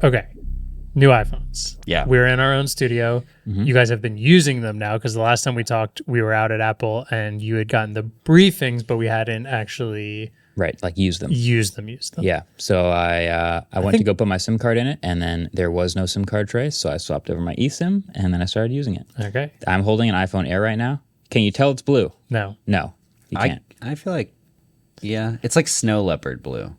Okay. New iPhones. Yeah. We're in our own studio. You guys have been using them now because the last time we talked, we were out at Apple and you had gotten the briefings, but we hadn't actually Right, like use them. used them. Yeah, so I went to go put my SIM card in it, and then there was no SIM card tray, so I swapped over my eSIM, and then I started using it. Okay. I'm holding an iPhone Air right now. Can you tell it's blue? No. No, you can't. I feel like, yeah, it's like snow leopard blue.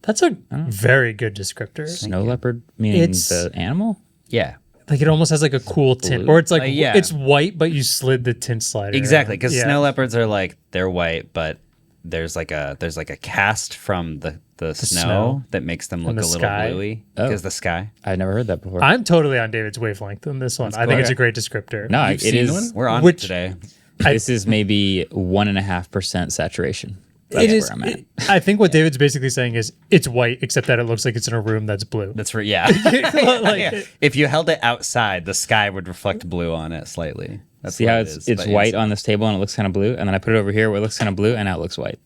That's a very good descriptor. Snow leopard, meaning the animal? Yeah. Like it almost has like a cool tint, or it's like yeah. it's white, but you slid the tint slider. Exactly, around. because Yeah. snow leopards are like, they're white, but there's like a cast from the snow that makes them look the a little sky. bluey. Oh. Because the sky. I'd never heard that before. I'm totally on David's wavelength on this one. I think it's a great descriptor. No, You've it seen is. one? We're on Which- it today. This is maybe 1.5% saturation. That's it is. where I'm at. I think what David's basically saying is it's white, except that it looks like it's in a room that's blue. That's right. Yeah. Like, Yeah. If you held it outside, the sky would reflect blue on it slightly. That's See what how it it's is, but white on this table and it looks kind of blue, and then I put it over here where it looks kind of blue, and now it looks white.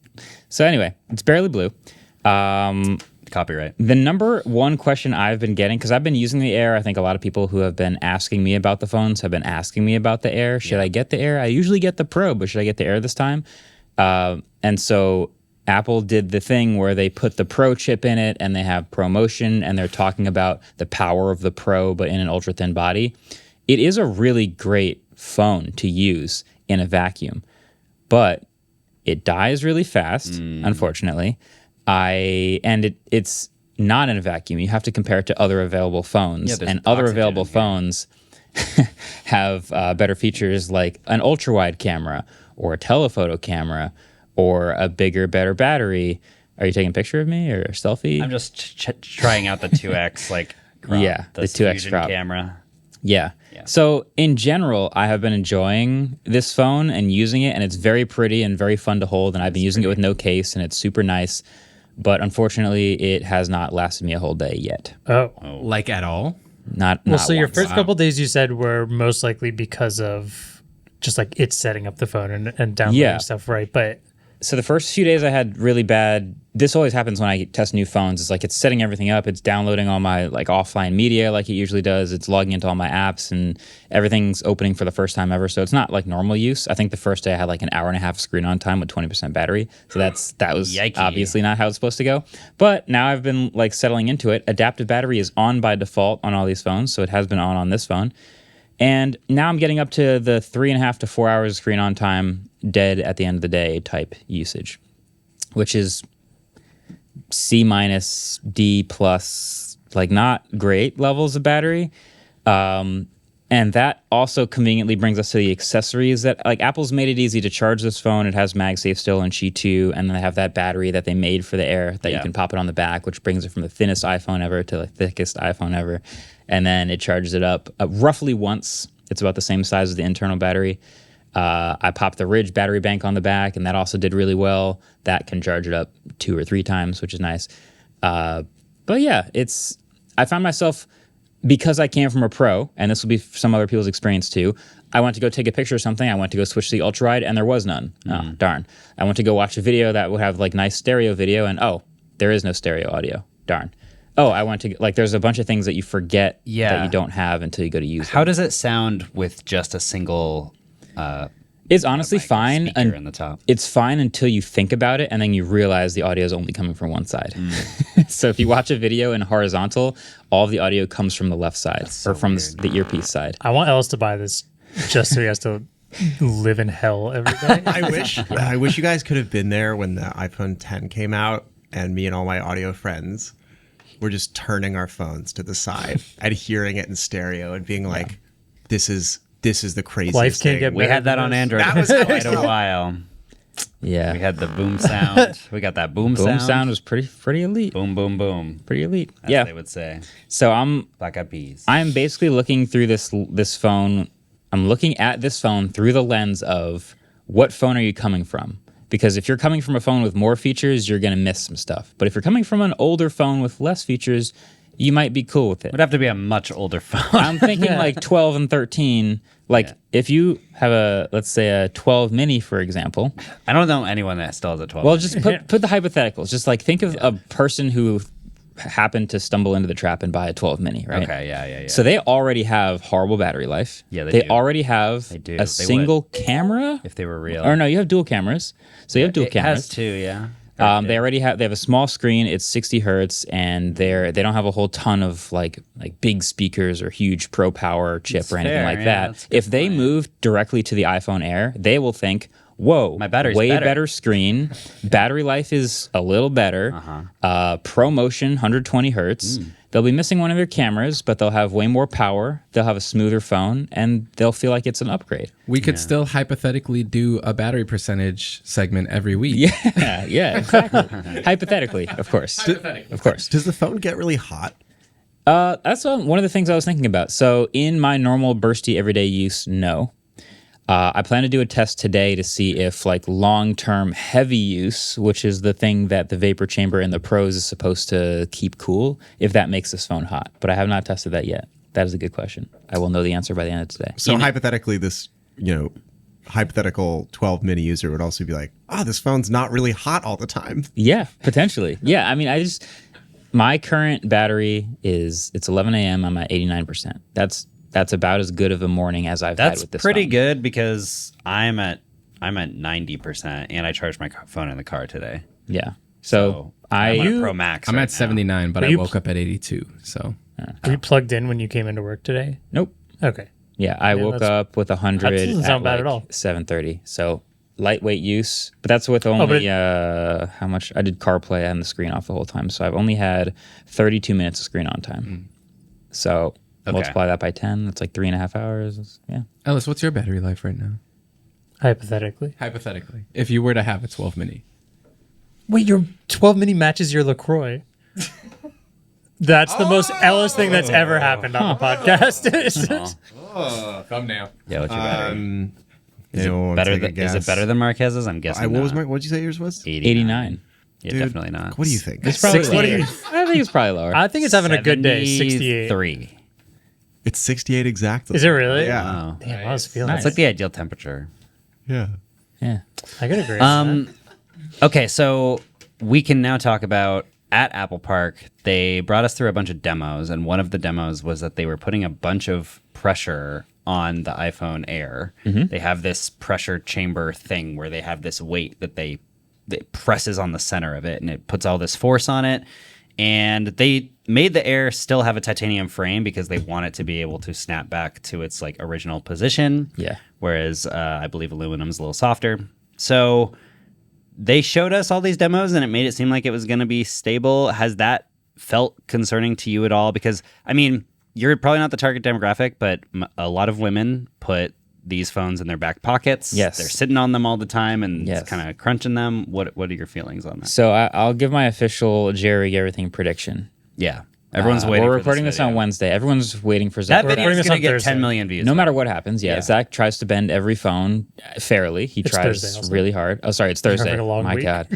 So anyway, it's barely blue. Copyright. The number one question I've been getting, because I've been using the Air, I think a lot of people who have been asking me about the phones have been asking me about the Air. Should I get the Air? I usually get the Pro, but should I get the Air this time? And so Apple did the thing where they put the Pro chip in it and they have ProMotion and they're talking about the power of the Pro, but in an ultra thin body. It is a really great phone to use in a vacuum, but it dies really fast, unfortunately. It's not in a vacuum. You have to compare it to other available phones, Yeah, there's and other oxygen available in here. phones have better features like an ultra wide camera or a telephoto camera or a bigger, better battery. Are you taking a picture of me or a selfie? I'm just trying out the 2X like crop, Yeah, the 2X Fusion crop. camera. Yeah. So in general, I have been enjoying this phone and using it, and it's very pretty and very fun to hold, and I've been using it with no case, and it's super nice. But unfortunately, it has not lasted me a whole day yet. oh. Like at all? Not Well, so your once. first couple days you said were most likely because of just like it's setting up the phone and downloading Yeah. stuff, right? But So the first few days I had really bad. This always happens when I test new phones. It's like it's setting everything up. It's downloading all my like offline media like it usually does. It's logging into all my apps and everything's opening for the first time ever. So it's not like normal use. I think the first day I had like an hour and a half screen on time with 20% battery. So that was Yikey. obviously not how it's supposed to go. But now I've been like settling into it. Adaptive battery is on by default on all these phones. So it has been on this phone. And now I'm getting up to the 3.5 to 4 hours of screen on time dead at the end of the day type usage, which is C minus, D plus, like not great levels of battery. And that also conveniently brings us to the accessories that like Apple's made it easy to charge this phone. It has MagSafe still and Qi 2, and then they have that battery that they made for the Air that you can pop it on the back, which brings it from the thinnest iPhone ever to the thickest iPhone ever. And then it charges it up roughly once. It's about the same size as the internal battery. I popped the Ridge battery bank on the back, and that also did really well. That can charge it up 2 or 3 times, which is nice. But yeah, I found myself, because I came from a Pro, and this will be some other people's experience too, I went to go take a picture of something. I went to go switch to the ultra wide, and there was none. Oh, darn. I went to go watch a video that would have like nice stereo video, and there is no stereo audio. Darn. I went to, like, there's a bunch of things that you forget that you don't have until you go to use them. How does it sound with just a single It's honestly mic fine. speaker in the top? It's fine until you think about it, and then you realize the audio is only coming from one side. So if you watch a video in horizontal, all of the audio comes from the left side or from the earpiece side. I want Ellis to buy this just so he has to live in hell every day. I wish you guys could have been there when the iPhone 10 came out, and me and all my audio friends were just turning our phones to the side and hearing it in stereo and being like, "This is the craziest Life can't thing." get We had that on Android That was for quite a while. Yeah. We had the boom sound. We got that boom sound was pretty elite. Boom, boom, boom. Pretty elite. As Yeah. they would say. So I'm Black Eyed Peas. basically looking through this phone. I'm looking at this phone through the lens of what phone are you coming from? Because if you're coming from a phone with more features, you're going to miss some stuff. But if you're coming from an older phone with less features, you might be cool with it. Would have to be a much older phone. I'm thinking like 12 and 13. Like if you have let's say a 12 mini, for example. I don't know anyone that still has a 12. Well, just put the hypotheticals. Just like think of a person who happen to stumble into the trap and buy a 12 mini, right? Okay, yeah. So they already have horrible battery life. Yeah, they do. already have do. a They single camera. if they were real. Or no, you have dual cameras. So you have dual It cameras. has two, yeah. They have a small screen. It's 60 hertz, and they don't have a whole ton of like big speakers or huge pro power chip or anything fair, like yeah, that. that's a good If they move directly to the iPhone Air, they will think, "Whoa, My battery's way better." screen, battery life is a little better, ProMotion 120 hertz." They'll be missing one of their cameras, but they'll have way more power. They'll have a smoother phone, and they'll feel like it's an upgrade. We could still hypothetically do a battery percentage segment every week. Yeah, exactly. Hypothetically, of course. Of course. Does the phone get really hot? That's one of the things I was thinking about. So in my normal bursty everyday use, no. I plan to do a test today to see if like long-term heavy use, which is the thing that the vapor chamber in the Pros is supposed to keep cool, if that makes this phone hot. But I have not tested that yet. That is a good question. I will know the answer by the end of today. So hypothetically, this, hypothetical 12 mini user would also be like, this phone's not really hot all the time. Yeah, potentially. Yeah, I mean, my current battery it's 11 a.m. I'm at 89%. That's about as good of a morning as I've had with this That's pretty phone. good because I'm at 90% and I charged my phone in the car today. Yeah. So I'm on a Pro Max. I'm right at 79, but I you woke up at 82. So Were you plugged in when you came into work today? Nope. Okay. Yeah, I woke up with 100 That doesn't sound bad at all. 7:30. So lightweight use, but that's with only how much I did CarPlay and the screen off the whole time. So I've only had 32 minutes of screen on time. So multiply that by 10, that's like 3.5 hours. Yeah. Ellis, what's your battery life right now? Hypothetically. Hypothetically, if you were to have a 12 mini. Wait, your 12 mini matches your LaCroix. That's the most Ellis thing that's ever happened on the podcast. Thumbnail. Yeah, what's your battery? Is Is it better than Marquez's? I'm guessing. What'd you say yours was? 89. Yeah, Dude, definitely not. What do you think? It's probably 68. I think it's probably lower. I think it's having a good day. 68. 3. It's 68 exactly. Is it really? Yeah. Wow. Damn, I was feeling That's it. like the ideal temperature. Yeah. Yeah. I could agree. with that. Okay, so we can now talk about at Apple Park. They brought us through a bunch of demos, and one of the demos was that they were putting a bunch of pressure on the iPhone Air. They have this pressure chamber thing where they have this weight that that presses on the center of it, and it puts all this force on it. And they made the Air still have a titanium frame because they want it to be able to snap back to its like original position. Yeah. Whereas I believe aluminum's a little softer. So they showed us all these demos and it made it seem like it was going to be stable. Has that felt concerning to you at all? Because, I mean, you're probably not the target demographic, but a lot of women put these phones in their back pockets. Yes. They're sitting on them all the time and Yes. kind of crunching them. What are your feelings on that? So I'll give my official Jerry Everything prediction. Yeah. Everyone's waiting We're for recording this on video. Wednesday. Everyone's waiting for Zach. That video recording is this going on to get Thursday. 10 million views. No matter what happens, Yeah. Zach tries to bend every phone fairly. He tries Thursday also. really hard. Oh, sorry, it's Thursday. having a long My week. God.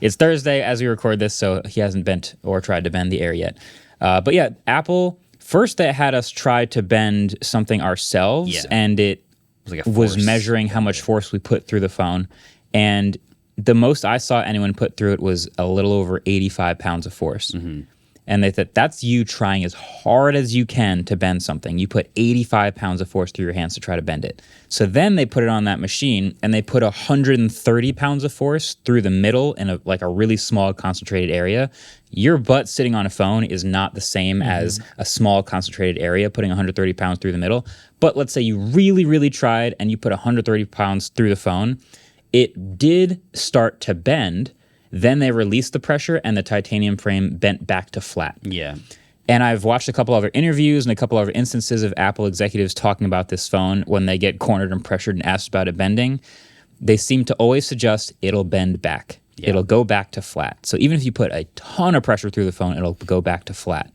It's Thursday as we record this, so he hasn't bent or tried to bend the Air yet. But yeah, Apple, first they had us try to bend something ourselves, Yeah. and it like a was force. measuring how much force we put through the phone. And the most I saw anyone put through it was a little over 85 pounds of force. And they said, that's you trying as hard as you can to bend something. You put 85 pounds of force through your hands to try to bend it. So then they put it on that machine and they put 130 pounds of force through the middle in a really small concentrated area. Your butt sitting on a phone is not the same as a small concentrated area, putting 130 pounds through the middle. But let's say you really, really tried and you put 130 pounds through the phone. It did start to bend. Then they released the pressure and the titanium frame bent back to flat. Yeah. And I've watched a couple other interviews and a couple other instances of Apple executives talking about this phone when they get cornered and pressured and asked about it bending. They seem to always suggest it'll bend back. Yeah. It'll go back to flat. So even if you put a ton of pressure through the phone, it'll go back to flat.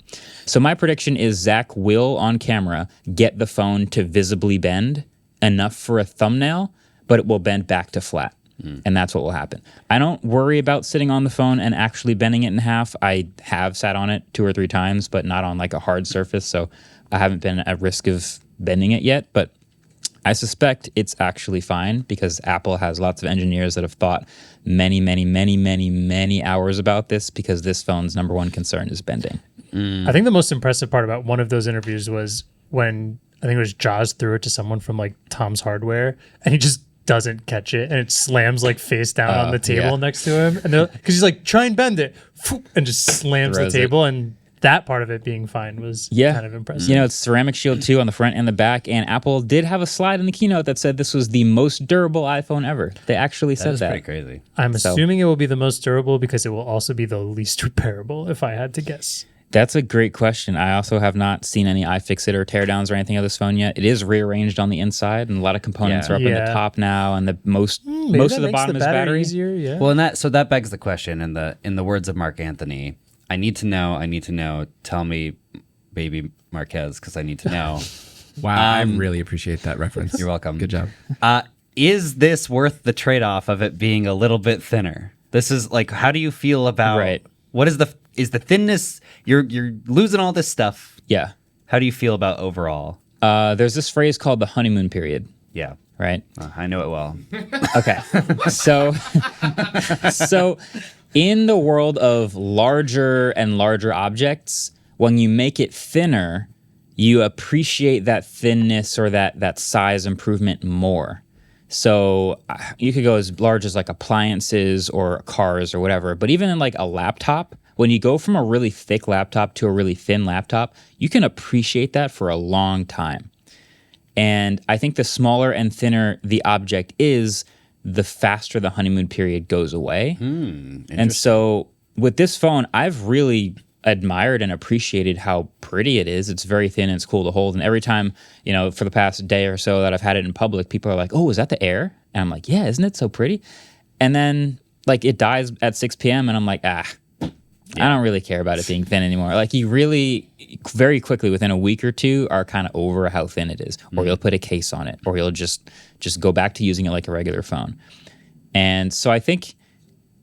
So my prediction is Zach will, on camera, get the phone to visibly bend enough for a thumbnail, but it will bend back to flat. And that's what will happen. I don't worry about sitting on the phone and actually bending it in half. I have sat on it 2 or 3 times, but not on like a hard surface. So I haven't been at risk of bending it yet. But I suspect it's actually fine because Apple has lots of engineers that have thought many hours about this because this phone's number one concern is bending. I think the most impressive part about one of those interviews was when I think it was Jaws threw it to someone from like Tom's Hardware, and he just doesn't catch it, and it slams like face down on the table yeah. next to him, and because he's like, try and bend it, and just slams Throws the table, and that part of it being fine was kind of impressive. You know, it's ceramic shield too on the front and the back, and Apple did have a slide in the keynote that said this was the most durable iPhone ever. They actually said That's that. pretty crazy. I'm assuming it will be the most durable because it will also be the least repairable, if I had to guess. That's a great question. I also have not seen any iFixit or teardowns or anything of this phone yet. It is rearranged on the inside, and a lot of components are up in the top now, and the most of the bottom is battery. Easier, yeah. Well, so that begs the question. In the words of Mark Anthony, I need to know. Tell me, baby Marques, because I need to know. Wow, I really appreciate that reference. You're welcome. Good job. Is this worth the trade-off of it being a little bit thinner? This is like, how do you feel about what is the thinness? You're losing all this stuff. Yeah. How do you feel about overall? There's this phrase called the honeymoon period. Yeah. Right. I know it well. Okay. So in the world of larger and larger objects, when you make it thinner, you appreciate that thinness or that size improvement more. So you could go as large as like appliances or cars or whatever, but even in like a laptop, when you go from a really thick laptop to a really thin laptop, you can appreciate that for a long time. And I think the smaller and thinner the object is, the faster the honeymoon period goes away. And so with this phone, I've really admired and appreciated how pretty it is. It's very thin and it's cool to hold. And every time, for the past day or so that I've had it in public, people are like, oh, is that the Air? And I'm like, yeah, isn't it so pretty? And then like it dies at 6 p.m. and I'm like, I don't really care about it being thin anymore. Like you really, very quickly within a week or two, are kind of over how thin it is. Or you'll put a case on it, or you'll just go back to using it like a regular phone. And so I think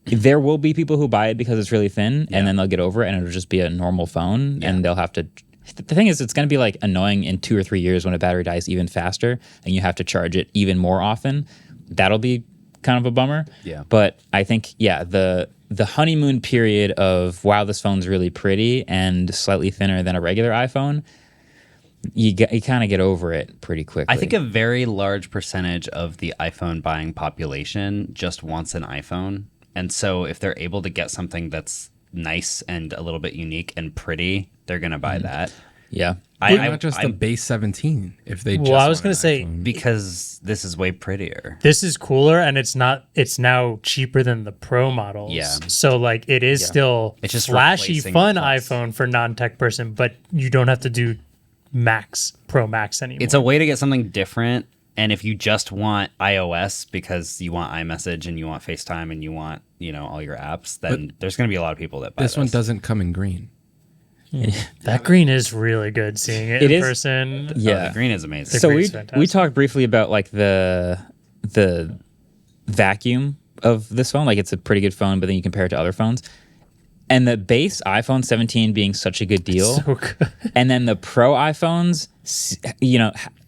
there will be people who buy it because it's really thin, and then they'll get over it, and it'll just be a normal phone, and they'll have to. The thing is, it's going to be like annoying in 2 or 3 years when a battery dies even faster, and you have to charge it even more often. That'll be kind of a bummer. Yeah. But I think, the honeymoon period of, wow, this phone's really pretty and slightly thinner than a regular iPhone, you kind of get over it pretty quickly. I think a very large percentage of the iPhone buying population just wants an iPhone. And so if they're able to get something that's nice and a little bit unique and pretty, they're going to buy that. Yeah. Not just the base 17. If they I was going to say, because this is way prettier. This is cooler, and it's now cheaper than the Pro models. Yeah. So like it is still it's just flashy, replacing fun Plus. iPhone for non-tech person, but you don't have to do Pro Max anymore. It's a way to get something different. And if you just want iOS because you want iMessage and you want FaceTime and you want, all your apps, then there's going to be a lot of people that buy this one doesn't come in green. That green is really good seeing it in person. Yeah. The green is amazing. So green's we fantastic. talked briefly about like the vacuum of this phone. Like it's a pretty good phone, but then you compare it to other phones. And the base iPhone 17 being such a good deal. So good. And then the Pro iPhones, this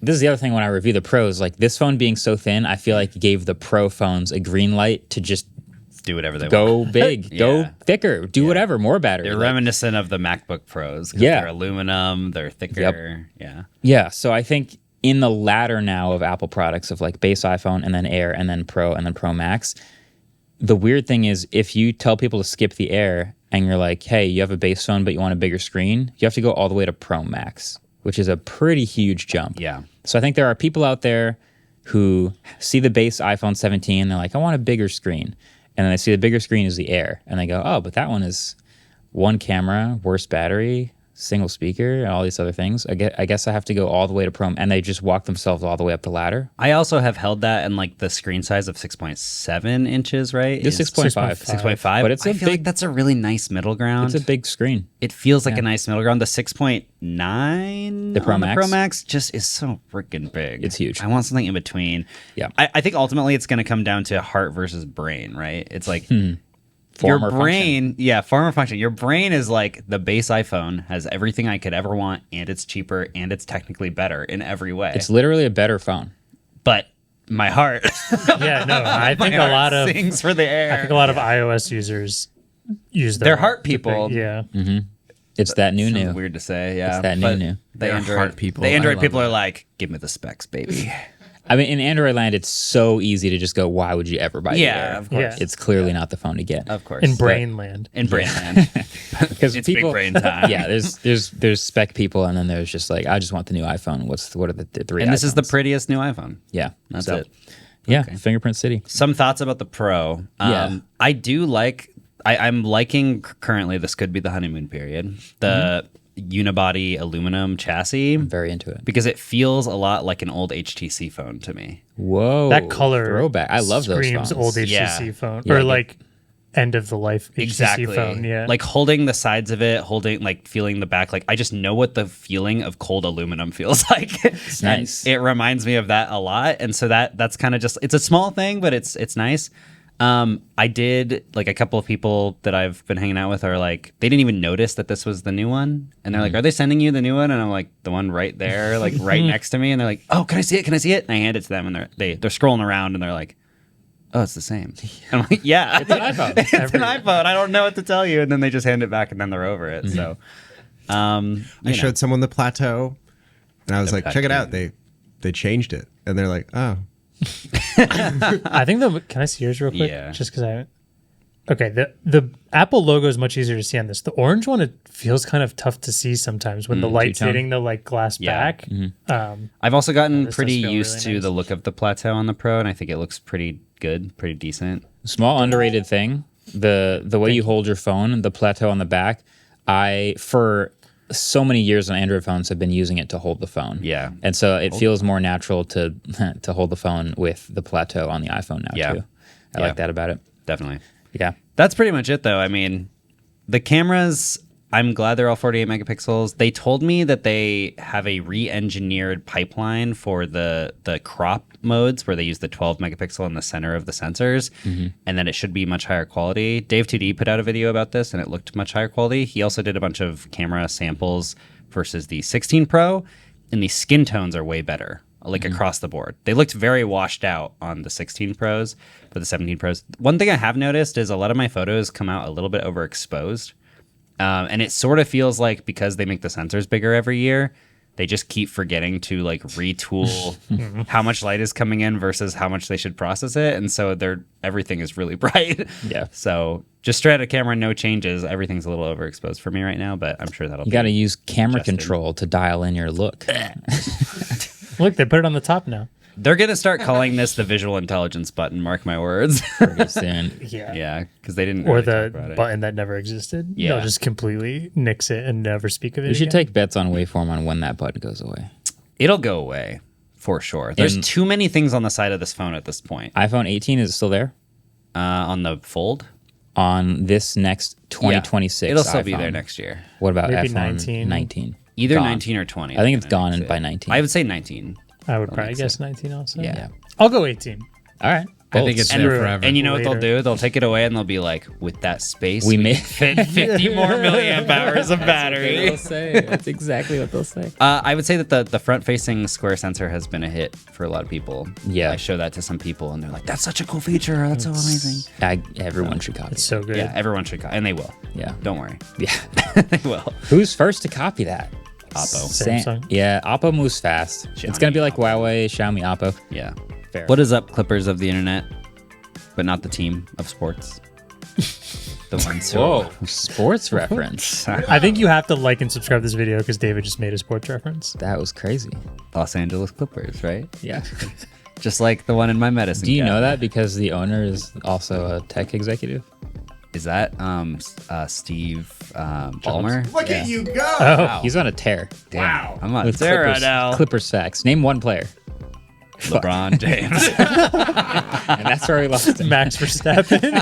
is the other thing when I review the Pros, like this phone being so thin, I feel like gave the Pro phones a green light to just do whatever they want. Go big, go thicker, do whatever, more battery. They're like, reminiscent of the MacBook Pros. They're aluminum, they're thicker. Yep. Yeah. So I think in the latter now of Apple products of like base iPhone and then Air and then Pro and then Pro Max, the weird thing is if you tell people to skip the Air and you're like, hey, you have a base phone but you want a bigger screen, you have to go all the way to Pro Max, which is a pretty huge jump. Yeah. So I think there are people out there who see the base iPhone 17 and they're like, I want a bigger screen. And then they see the bigger screen is the Air. And they go, oh, but that one is one camera, worse battery, single speaker, and all these other things. I guess I have to go all the way to Pro. And they just walk themselves all the way up the ladder. I also have held that in like the screen size of 6.7 inches, right? This 6.5. 6.5. But it's I feel like that's a really nice middle ground. It's a big screen. It feels like a nice middle ground. The 6.9 the Pro Max? The Pro Max just is so freaking big. It's huge. I want something in between. Yeah. I think ultimately it's going to come down to heart versus brain, right? It's like Form your or brain, function. form or function. Your brain is like the base iPhone has everything I could ever want, and it's cheaper and it's technically better in every way. It's literally a better phone. but my heart, Yeah, no, I think a lot of sings for the air. I think a lot of iOS users use They're heart people. Yeah. It's that new. Weird to say, yeah. It's that But new. The They're Android heart people. The I Android love people that. are like, give me the specs, baby. I mean, in Android land, it's so easy to just go, why would you ever buy the Yeah, Air? of course. Yeah. It's clearly not the phone to get. Of course. In brain land. In brain land. Because It's people, big brain time. Yeah, there's spec people, and then there's just like, I just want the new iPhone. What are the three? And this is the iPhones? prettiest new iPhone. Yeah, That's so, it. Yeah, Fingerprint City. Some thoughts about the Pro. Yeah. I do like. I'm liking currently. This could be the honeymoon period. The unibody aluminum chassis. I'm very into it. Because it feels a lot like an old HTC phone to me. Whoa, That color throwback. I love those screams phones. old HTC Yeah. phone. Yeah, or yeah. like end of the life HTC Exactly. phone. Yeah. Like holding the sides of it, feeling the back. Like I just know what the feeling of cold aluminum feels like. It's nice. It reminds me of that a lot. And so that's kind of just, it's a small thing, but it's nice. I did, like, a couple of people that I've been hanging out with are like, they didn't even notice that this was the new one. And they're like, are they sending you the new one? And I'm like, the one right there, like right next to me. And they're like, oh, can I see it? Can I see it? And I hand it to them, and they're scrolling around, and they're like, oh, it's the same. And I'm like, yeah, it's an iPhone. it's an iPhone. I don't know what to tell you. And then they just hand it back, and then they're over it. So, I showed someone the Plateau, and I was like, check it out. Plateau. They changed it, and they're like, oh. I think can I see yours real quick? Yeah. Just because okay, the Apple logo is much easier to see on this. The orange one, it feels kind of tough to see sometimes when the light's two-tone. hitting the like glass Yeah. back. I've also gotten this does pretty feel used really to nice. the look of the Plateau on the Pro, and I think it looks pretty good, pretty decent. Small underrated thing. The way you hold your phone, the plateau on the back. I for so many years on Android phones have been using it to hold the phone. Yeah. And so it feels more natural to to hold the phone with the plateau on the iPhone now Yeah. too. I Yeah. like that about it. Definitely. Yeah. That's pretty much it, though. I mean, the cameras, I'm glad they're all 48 megapixels. They told me that they have a re-engineered pipeline for the crop modes where they use the 12 megapixel in the center of the sensors, and then it should be much higher quality. Dave 2D put out a video about this, and it looked much higher quality. He also did a bunch of camera samples versus the 16 Pro, and the skin tones are way better, like across the board. They looked very washed out on the 16 Pros, but the 17 Pros. One thing I have noticed is a lot of my photos come out a little bit overexposed. And it sort of feels like because they make the sensors bigger every year, they just keep forgetting to like retool how much light is coming in versus how much they should process it. And so everything is really bright. Yeah. So just straight out of camera, no changes. Everything's a little overexposed for me right now, but I'm sure that'll You got to be use camera adjusted. control to dial in your look. Look, they put it on the top now. They're going to start calling this the visual intelligence button, mark my words. Pretty soon. Yeah. Yeah, because they didn't Or really the talk about it. button that never existed. Yeah. They'll just completely nix it and never speak of it. We should again. take bets on Waveform on when that button goes away. It'll go away for sure. There's In- too many things on the side of this phone at this point. iPhone 18 is still there On the Fold? on this next 2026. It'll still be iPhone. there next year. What about Maybe iPhone 19? 19? Either Gone. 19 or 20. I think it's I'm gone gonna say. by 19. I would say 19. I would probably makes guess 19 also. Yeah. I'll go 18. All right. I think it's Bolts. there And- forever. And you know what they'll Later. do? They'll take it away and they'll be like, with that space, We we made- fit 50 more milliamp hours of battery. They'll say. That's exactly what they'll say. I would say that the front-facing square sensor has been a hit for a lot of people. Yeah. I show that to some people and they're like, that's such a cool feature. That's so amazing. Everyone should copy. It's so good. Yeah, everyone should. And they will. Yeah. Don't worry. Yeah. They will. Who's first to copy that? Oppo. Samsung. Yeah, Oppo moves fast. It's gonna be like Huawei, Xiaomi, Oppo. Yeah. Fair. What is up, clippers of the internet? But not the team of sports. The ones who. Whoa, sports reference. I think you have to like and subscribe to this video because David just made a sports reference. That was crazy. Los Angeles Clippers, right? Yeah. Just like the one in my medicine. Do you know cabinet. that because the owner is also a tech executive? Is that Steve Ballmer? Look at you go! Oh, He's on a tear. Wow. I'm on With Sarah Clippers, now. Clippers sacks. Name one player. LeBron James. And that's where we lost him. Max Verstappen.